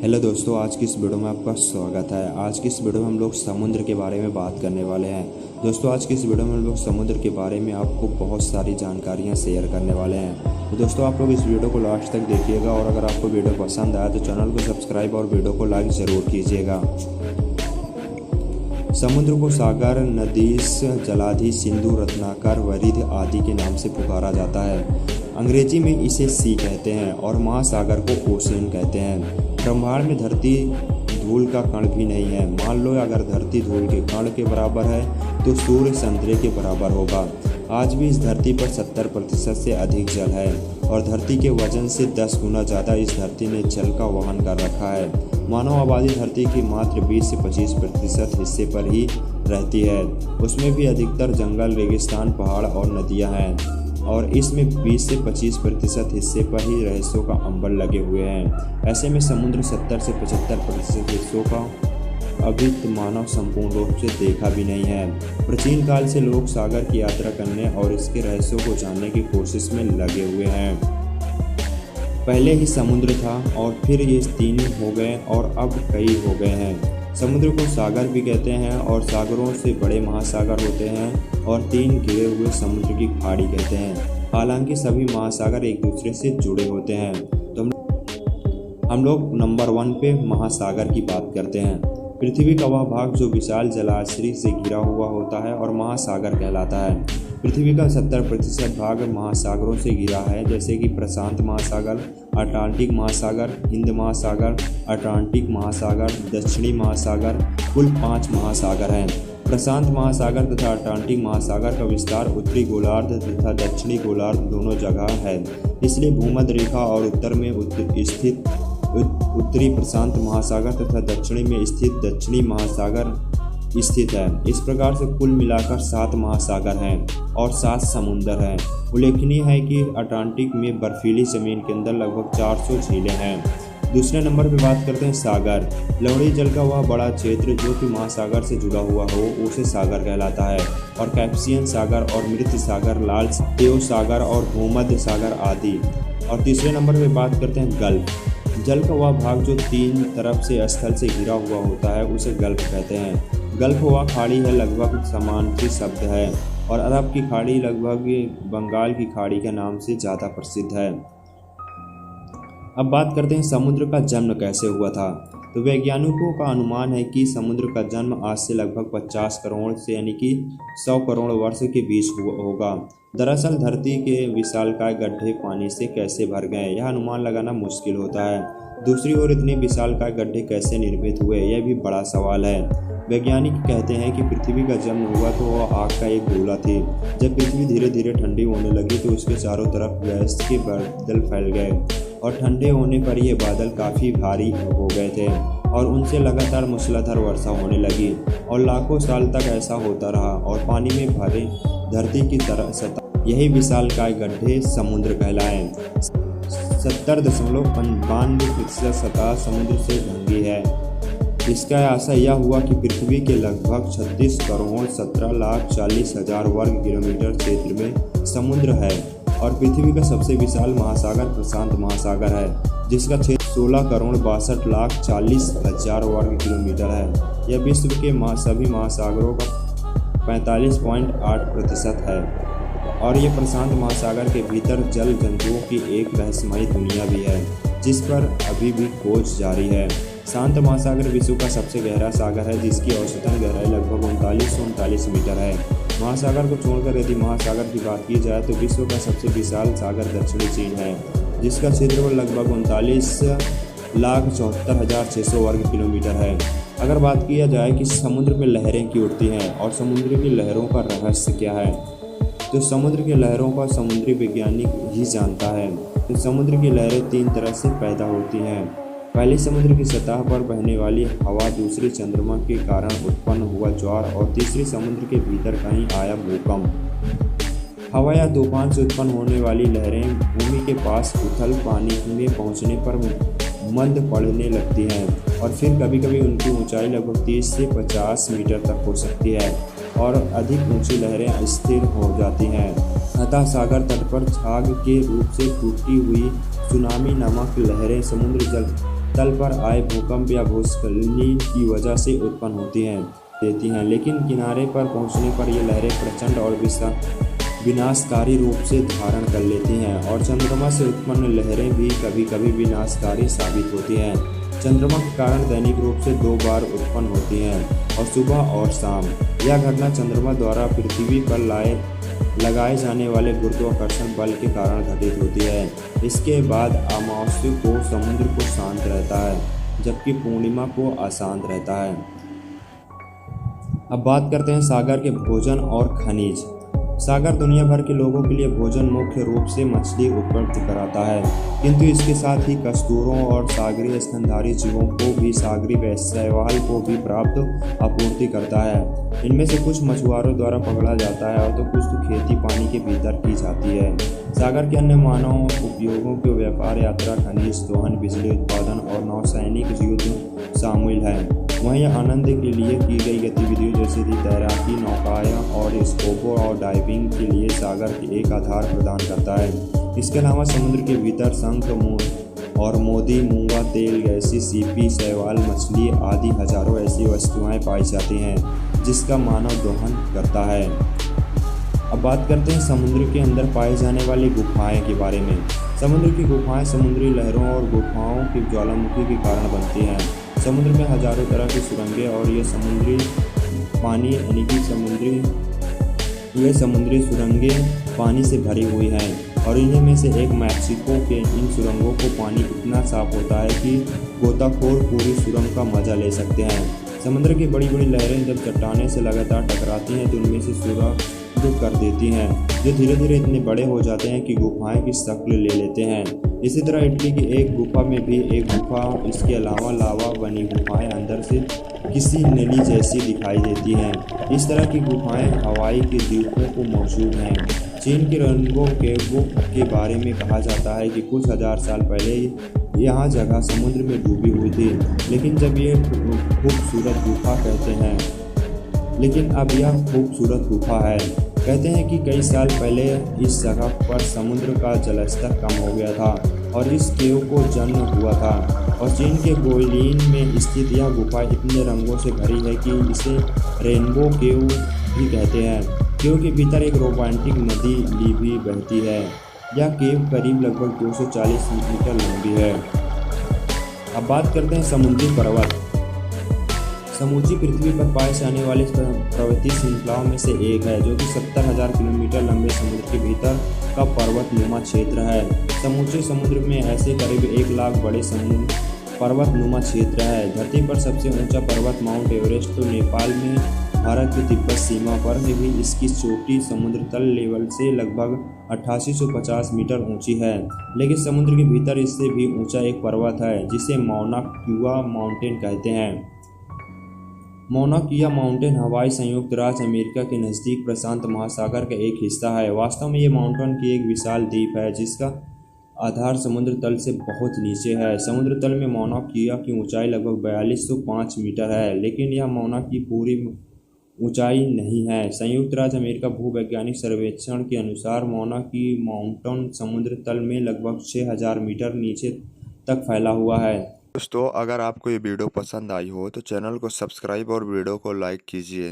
Hello दोस्तों, आज की इस वीडियो में आपका स्वागत है। आज की इस वीडियो में हम लोग समुद्र के बारे में बात करने वाले हैं। दोस्तों, आज की इस वीडियो में हम लोग समुद्र के बारे में आपको बहुत सारी जानकारियां शेयर करने वाले हैं। तो दोस्तों, आप लोग इस वीडियो को लास्ट तक देखिएगा और अगर आपको वीडियो पसंद आया तो चैनल को सब्सक्राइब और वीडियो को लाइक ज़रूर कीजिएगा। समुद्र को सागर, नदीश, जलाधि, सिंधु, रत्नाकर, वरिध आदि के नाम से पुकारा जाता है। अंग्रेजी में इसे सी कहते हैं और महासागर को ओशन कहते हैं। ब्रह्मांड में धरती धूल का कण भी नहीं है। मान लो अगर धरती धूल के कण के बराबर है तो सूर्य संतरे के बराबर होगा। आज भी इस धरती पर 70% से अधिक जल है और धरती के वजन से 10 गुना ज़्यादा इस धरती ने जल का वहन कर रखा है। मानव आबादी धरती की मात्र 20 से 25% हिस्से पर ही रहती है। उसमें भी अधिकतर जंगल, रेगिस्तान, पहाड़ और नदियाँ हैं और इसमें 20 से 25% हिस्से पर ही रहस्यों का अंबर लगे हुए हैं। ऐसे में समुद्र 70 से 75% हिस्सों का अभी मानव संपूर्ण रूप से देखा भी नहीं है। प्राचीन काल से लोग सागर की यात्रा करने और इसके रहस्यों को जानने की कोशिश में लगे हुए हैं। पहले ही समुद्र था और फिर ये 3 हो गए और अब कई हो गए हैं। समुद्र को सागर भी कहते हैं और सागरों से बड़े महासागर होते हैं और 3 घिरे हुए समुद्र की खाड़ी कहते हैं। हालांकि सभी महासागर एक दूसरे से जुड़े होते हैं। तो हम लोग नंबर 1 पे महासागर की बात करते हैं। पृथ्वी का वह भाग जो विशाल जलाशय से घिरा हुआ होता है और महासागर कहलाता है। पृथ्वी का 70% भाग महासागरों से घिरा है, जैसे कि प्रशांत महासागर, अटलांटिक महासागर, हिंद महासागर, अटलांटिक महासागर, दक्षिणी महासागर। कुल 5 महासागर हैं। प्रशांत महासागर तथा अटलांटिक महासागर का विस्तार उत्तरी गोलार्ध तथा दक्षिणी गोलार्ध दोनों जगह है। इसलिए भूमध्य रेखा और उत्तर में स्थित उत्तरी प्रशांत महासागर तथा दक्षिणी में स्थित दक्षिणी महासागर स्थित है। इस प्रकार से कुल मिलाकर 7 महासागर हैं और 7 समुंदर हैं। उल्लेखनीय है कि अटलांटिक में बर्फीली जमीन के अंदर लगभग 400 झीलें हैं। दूसरे नंबर पर बात करते हैं सागर। लवणीय जल का वह बड़ा क्षेत्र जो कि महासागर से जुड़ा हुआ हो उसे सागर कहलाता है और कैस्पियन सागर और मृत सागर, लाल देव सागर और भूमध्य सागर आदि। और तीसरे नंबर पर बात करते हैं गल्फ। जल का वह भाग जो 3 तरफ से स्थल से घिरा हुआ होता है उसे गल्फ कहते हैं। गल्फ वह खाड़ी है, लगभग समानार्थी शब्द है और अरब की खाड़ी लगभग बंगाल की खाड़ी के नाम से ज़्यादा प्रसिद्ध है। अब बात करते हैं समुद्र का जन्म कैसे हुआ था। तो वैज्ञानिकों का अनुमान है कि समुद्र का जन्म आज से लगभग 50 करोड़ से यानी कि 100 करोड़ वर्ष के बीच होगा। दरअसल धरती के विशालकाय गड्ढे पानी से कैसे भर गए, यह अनुमान लगाना मुश्किल होता है। दूसरी ओर इतने विशालकाय गड्ढे कैसे निर्मित हुए, यह भी बड़ा सवाल है। वैज्ञानिक कहते हैं कि पृथ्वी का जन्म हुआ तो वह आग का एक गोला थी। जब पृथ्वी धीरे धीरे ठंडी होने लगी तो उसके चारों तरफ गैस के बादल फैल गए और ठंडे होने पर ये बादल काफ़ी भारी हो गए थे और उनसे लगातार मूसलाधार वर्षा होने लगी और लाखों साल तक ऐसा होता रहा और पानी में भरे धरती की तरह सतह, यही विशालकाय गड्ढे समुद्र कहलाए। 70.92% सतह समुद्र से ढंकी है। इसका आशा यह हुआ कि पृथ्वी के लगभग 36 करोड़ 17,40,000 वर्ग किलोमीटर क्षेत्र में समुद्र है और पृथ्वी का सबसे विशाल महासागर प्रशांत महासागर है, जिसका क्षेत्र 16 करोड़ 62,40,000 वर्ग किलोमीटर है। यह विश्व के सभी महासागरों का 45.8% है और ये प्रशांत महासागर के भीतर जल जंतुओं की एक रहस्यमयी दुनिया भी है, जिस पर अभी भी खोज जारी है। शांत महासागर विश्व का सबसे गहरा सागर है, जिसकी औसतन गहराई लगभग 3939 मीटर है। महासागर को छोड़कर यदि महासागर की बात की जाए तो विश्व का सबसे विशाल सागर दक्षिणी चीन है, जिसका क्षेत्रफल लगभग 39,74,600 वर्ग किलोमीटर है। अगर बात किया जाए कि समुद्र में लहरें क्यों उठती हैं और समुद्र की लहरों का रहस्य क्या है, तो समुद्र की लहरों का समुद्री वैज्ञानिक ही जानता है। तो समुद्र की लहरें 3 तरह से पैदा होती हैं। पहली, समुद्र की सतह पर बहने वाली हवा। दूसरी, चंद्रमा के कारण उत्पन्न हुआ ज्वार और तीसरी, समुद्र के भीतर कहीं आया भूकंप। हवा या तूफान से उत्पन्न होने वाली लहरें भूमि के पास उथल पानी में पहुंचने पर मंद पड़ने लगती हैं और फिर कभी कभी उनकी ऊंचाई लगभग 30 से 50 मीटर तक हो सकती है और अधिक ऊंची लहरें स्थिर हो जाती हैं। अतः सागर तट पर छाग के रूप से टूटी हुई सुनामी नामक लहरें समुद्र जल तल पर आए भूकंप या भूस्खलन की वजह से उत्पन्न देती हैं, लेकिन किनारे पर पहुंचने पर ये लहरें प्रचंड और विनाशकारी रूप से धारण कर लेती हैं और चंद्रमा से उत्पन्न लहरें भी कभी कभी विनाशकारी साबित होती हैं। चंद्रमा के कारण दैनिक रूप से 2 बार उत्पन्न होती हैं और सुबह और शाम। यह घटना चंद्रमा द्वारा पृथ्वी पर लगाए जाने वाले गुरुत्वाकर्षण बल के कारण घटित होती है। इसके बाद अमावस्या को समुद्र को शांत रहता है, जबकि पूर्णिमा को अशांत रहता है। अब बात करते हैं सागर के भोजन और खनिज। सागर दुनिया भर के लोगों के लिए भोजन मुख्य रूप से मछली उपलब्ध कराता है, किंतु इसके साथ ही कस्तूरों और सागरीय स्तनधारी जीवों को भी सागरीय शैवाल को भी प्राप्त आपूर्ति करता है। इनमें से कुछ मछुआरों द्वारा पकड़ा जाता है और तो कुछ तो खेती पानी के भीतर की जाती है। सागर के अन्य मानव उपयोगों के व्यापार, यात्रा, खनिज दोहन, बिजली उत्पादन और नौसैनिक युद्ध शामिल हैं। वहीं आनंद के लिए की गई गतिविधियों जैसे कि तैराकी, नौकायान और स्कूबा और डाइविंग के लिए सागर एक आधार प्रदान करता है। इसके अलावा समुद्र के भीतर शंख और मोती, मूंगा, तेल, गैसी, सीपी, शैवाल, मछली आदि हजारों ऐसी वस्तुएं पाई जाती हैं जिसका मानव दोहन करता है। अब बात करते हैं समुद्र के अंदर पाए जाने वाली गुफाएं के बारे में। समुद्र की गुफाएं समुद्री लहरों और गुफाओं की ज्वालामुखी के कारण बनती हैं। समुद्र में हजारों तरह की सुरंगें और ये समुद्री पानी यानी कि समुद्री सुरंगें पानी से भरी हुई हैं और इन्हीं में से एक मैक्सिको के इन सुरंगों को पानी इतना साफ होता है कि गोताखोर पूरी सुरंग का मजा ले सकते हैं। समुद्र की बड़ी बड़ी लहरें जब चट्टाने से लगातार टकराती हैं तो उनमें से सुरंग कर देती हैं, जो धीरे धीरे इतने बड़े हो जाते हैं कि गुफाएं की शक्ल ले लेते हैं। इसी तरह इटली की एक गुफा में भी एक गुफा, इसके अलावा लावा बनी गुफाएं अंदर से किसी नली जैसी दिखाई देती हैं। इस तरह की गुफाएं हवाई के द्वीपों को मौजूद हैं। चीन के रेनबो केव के बारे में कहा जाता है कि कुछ हजार साल पहले यहाँ जगह समुद्र में डूबी हुई थी, लेकिन अब यह खूबसूरत गुफा है। कहते हैं कि कई साल पहले इस जगह पर समुद्र का जलस्तर कम हो गया था और इस केव को जन्म हुआ था। और चीन के गोइलिन में स्थित यह गुफा इतने रंगों से भरी है कि इसे रेनबो केव भी कहते हैं। केव के भीतर एक रोमांटिक नदी ली भी बहती है। यह केव करीब लगभग 240 मीटर लंबी है। अब बात करते हैं समुद्री पर्वत। समूची पृथ्वी पर पाए जाने वाली पर्वतीय श्रृंखलाओं में से एक है, जो कि 70,000 किलोमीटर लंबे समुद्र के भीतर का पर्वतनुमा क्षेत्र है। समूचे समुद्र में ऐसे करीब 1 लाख बड़े पर्वतनुमा क्षेत्र है। धरती पर सबसे ऊंचा पर्वत माउंट एवरेस्ट तो नेपाल में भारत की तिब्बत सीमा पर है भी इसकी चोटी समुद्र तल लेवल से लगभग 8850 मीटर ऊंची है। लेकिन समुद्र के भीतर इससे भी ऊंचा एक पर्वत है जिसे मौना क्यूआ माउंटेन कहते हैं। मौना किया माउंटेन हवाई संयुक्त राज्य अमेरिका के नज़दीक प्रशांत महासागर का एक हिस्सा है। वास्तव में ये माउंटेन की एक विशाल द्वीप है जिसका आधार समुद्र तल से बहुत नीचे है। समुद्र तल में मौना किया की ऊंचाई लगभग 4205 मीटर है, लेकिन यह मौना की पूरी ऊंचाई नहीं है। संयुक्त राज्य अमेरिका भूवैज्ञानिक सर्वेक्षण के अनुसार मौना की माउंटेन समुद्र तल में लगभग 6000 मीटर नीचे तक फैला हुआ है। दोस्तों, अगर आपको ये वीडियो पसंद आई हो तो चैनल को सब्सक्राइब और वीडियो को लाइक कीजिए।